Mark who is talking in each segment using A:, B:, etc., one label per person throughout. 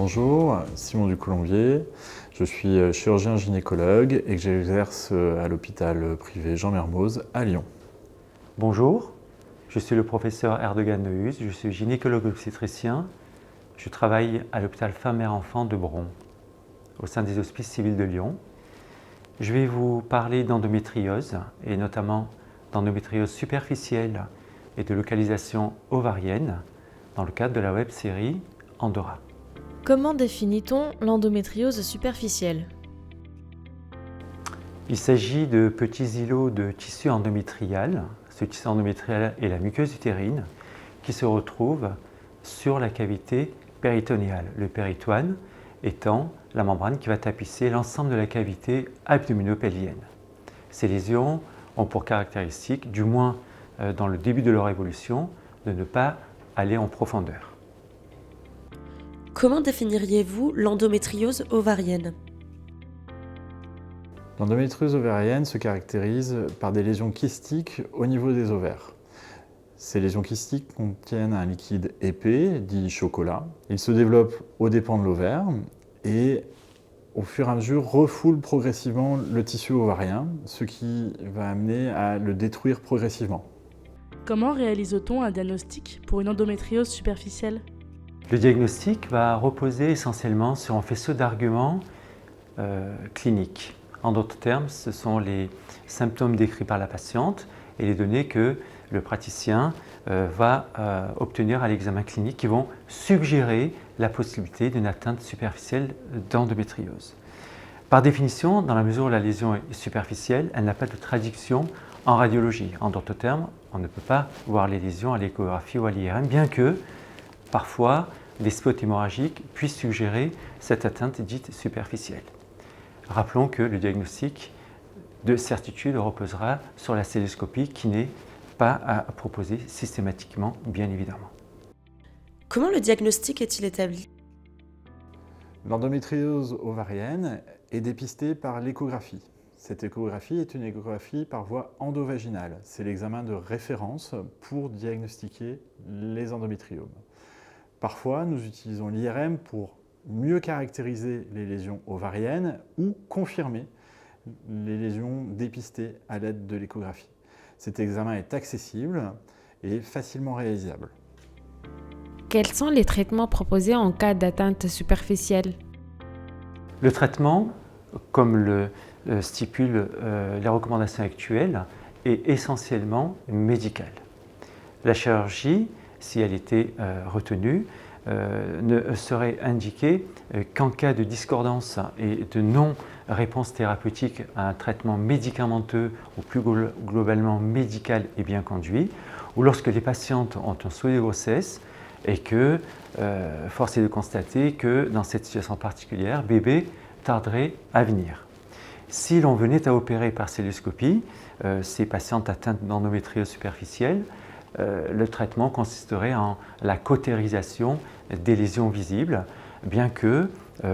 A: Bonjour, Simon Ducoulombier, je suis chirurgien gynécologue et que j'exerce à l'hôpital privé Jean Mermoz à Lyon.
B: Bonjour, je suis le professeur Erdogan Neuhus, je suis gynécologue obstétricien. Je travaille à l'hôpital Femmes-Mères-Enfants de Bron, au sein des hospices civils de Lyon. Je vais vous parler d'endométriose, et notamment d'endométriose superficielle et de localisation ovarienne, dans le cadre de la web-série Andorra.
C: Comment définit-on l'endométriose superficielle ?
B: Il s'agit de petits îlots de tissu endométrial. Ce tissu endométrial est la muqueuse utérine qui se retrouve sur la cavité péritonéale, le péritoine étant la membrane qui va tapisser l'ensemble de la cavité abdominopelvienne. Ces lésions ont pour caractéristique, du moins dans le début de leur évolution, de ne pas aller en profondeur.
D: Comment définiriez-vous l'endométriose ovarienne ?
A: L'endométriose ovarienne se caractérise par des lésions kystiques au niveau des ovaires. Ces lésions kystiques contiennent un liquide épais, dit chocolat. Il se développe aux dépens de l'ovaire et au fur et à mesure refoule progressivement le tissu ovarien, ce qui va amener à le détruire progressivement.
E: Comment réalise-t-on un diagnostic pour une endométriose superficielle ?
B: Le diagnostic va reposer essentiellement sur un faisceau d'arguments cliniques. En d'autres termes, ce sont les symptômes décrits par la patiente et les données que le praticien va obtenir à l'examen clinique qui vont suggérer la possibilité d'une atteinte superficielle d'endométriose. Par définition, dans la mesure où la lésion est superficielle, elle n'a pas de traduction en radiologie. En d'autres termes, on ne peut pas voir les lésions à l'échographie ou à l'IRM, bien que parfois des spots hémorragiques puissent suggérer cette atteinte dite superficielle. Rappelons que le diagnostic de certitude reposera sur la cystoscopie qui n'est pas à proposer systématiquement, bien évidemment.
D: Comment le diagnostic est-il établi ?
A: L'endométriose ovarienne est dépistée par l'échographie. Cette échographie est une échographie par voie endovaginale. C'est l'examen de référence pour diagnostiquer les endométriomes. Parfois, nous utilisons l'IRM pour mieux caractériser les lésions ovariennes ou confirmer les lésions dépistées à l'aide de l'échographie. Cet examen est accessible et facilement réalisable.
C: Quels sont les traitements proposés en cas d'atteinte superficielle ?
B: Le traitement, comme le stipulent les recommandations actuelles, est essentiellement médical. La chirurgie, si elle était retenue, ne serait indiquée qu'en cas de discordance et de non-réponse thérapeutique à un traitement médicamenteux ou plus globalement médical et bien conduit, ou lorsque les patientes ont un souhait de grossesse et que, force est de constater que dans cette situation particulière, bébé tarderait à venir. Si l'on venait à opérer par cystoscopie ces patientes atteintes d'endométriose superficielle, le traitement consisterait en la cautérisation des lésions visibles, bien que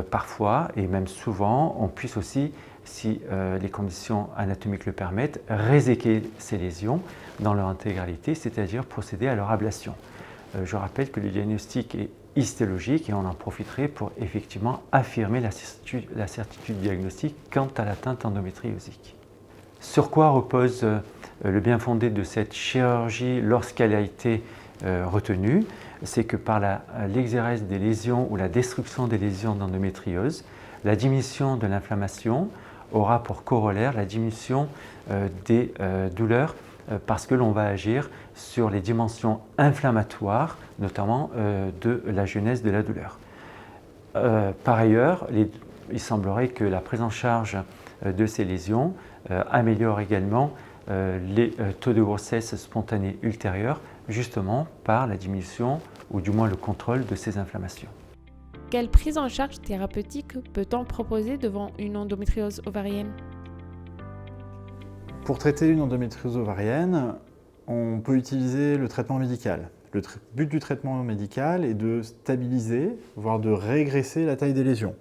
B: parfois, et même souvent, on puisse aussi, si les conditions anatomiques le permettent, réséquer ces lésions dans leur intégralité, c'est-à-dire procéder à leur ablation. Je rappelle que le diagnostic est histologique et on en profiterait pour effectivement affirmer la certitude diagnostique quant à l'atteinte endométriosique. Sur quoi repose le bien fondé de cette chirurgie lorsqu'elle a été retenue? C'est que par l'exérèse des lésions ou la destruction des lésions d'endométriose, la diminution de l'inflammation aura pour corollaire la diminution des douleurs parce que l'on va agir sur les dimensions inflammatoires, notamment de la genèse de la douleur. Par ailleurs, il semblerait que la prise en charge de ces lésions améliore également les taux de grossesse spontanée ultérieurs, justement par la diminution ou du moins le contrôle de ces inflammations.
C: Quelle prise en charge thérapeutique peut-on proposer devant une endométriose ovarienne ?
A: Pour traiter une endométriose ovarienne, on peut utiliser le traitement médical. Le but du traitement médical est de stabiliser, voire de régresser la taille des lésions.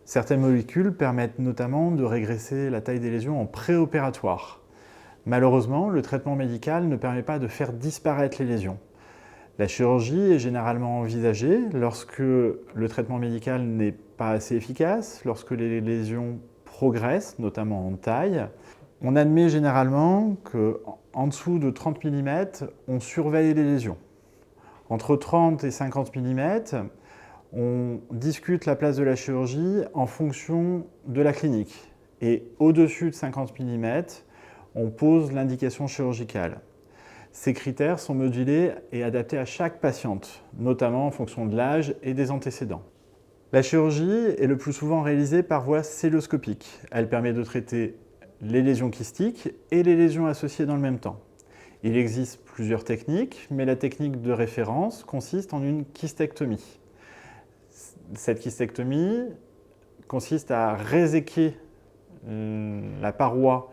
A: Certaines molécules permettent notamment de régresser la taille des lésions en préopératoire. Malheureusement, le traitement médical ne permet pas de faire disparaître les lésions. La chirurgie est généralement envisagée lorsque le traitement médical n'est pas assez efficace, lorsque les lésions progressent, notamment en taille. On admet généralement qu'en dessous de 30 mm, on surveille les lésions. Entre 30 et 50 mm, on discute la place de la chirurgie en fonction de la clinique. Et au-dessus de 50 mm, on pose l'indication chirurgicale. Ces critères sont modulés et adaptés à chaque patiente, notamment en fonction de l'âge et des antécédents. La chirurgie est le plus souvent réalisée par voie celluloscopique. Elle permet de traiter les lésions kystiques et les lésions associées dans le même temps. Il existe plusieurs techniques, mais la technique de référence consiste en une kystectomie. Cette kystectomie consiste à réséquer la paroi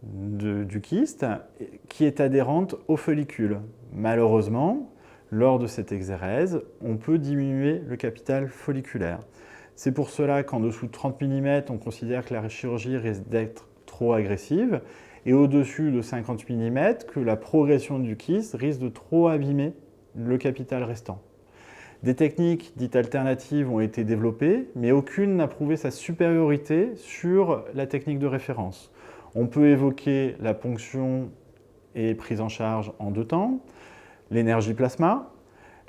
A: du kyste qui est adhérente au follicule. Malheureusement, lors de cette exérèse, on peut diminuer le capital folliculaire. C'est pour cela qu'en dessous de 30 mm, on considère que la chirurgie risque d'être trop agressive et au-dessus de 50 mm, que la progression du kyste risque de trop abîmer le capital restant. Des techniques dites alternatives ont été développées, mais aucune n'a prouvé sa supériorité sur la technique de référence. On peut évoquer la ponction et prise en charge en 2 temps, l'énergie plasma,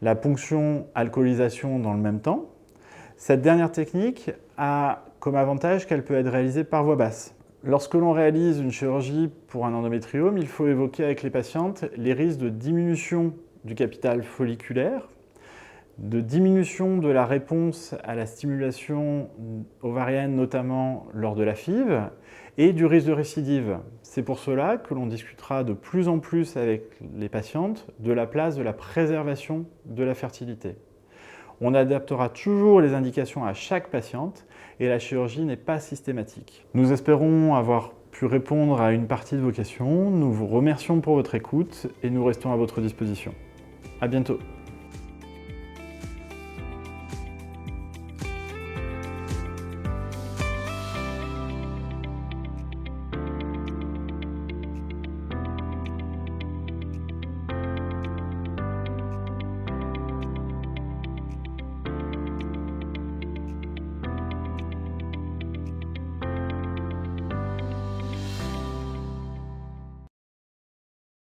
A: la ponction alcoolisation dans le même temps. Cette dernière technique a comme avantage qu'elle peut être réalisée par voie basse. Lorsque l'on réalise une chirurgie pour un endométriome, il faut évoquer avec les patientes les risques de diminution du capital folliculaire, de diminution de la réponse à la stimulation ovarienne, notamment lors de la FIV, et du risque de récidive. C'est pour cela que l'on discutera de plus en plus avec les patientes de la place de la préservation de la fertilité. On adaptera toujours les indications à chaque patiente et la chirurgie n'est pas systématique. Nous espérons avoir pu répondre à une partie de vos questions. Nous vous remercions pour votre écoute et nous restons à votre disposition. À bientôt.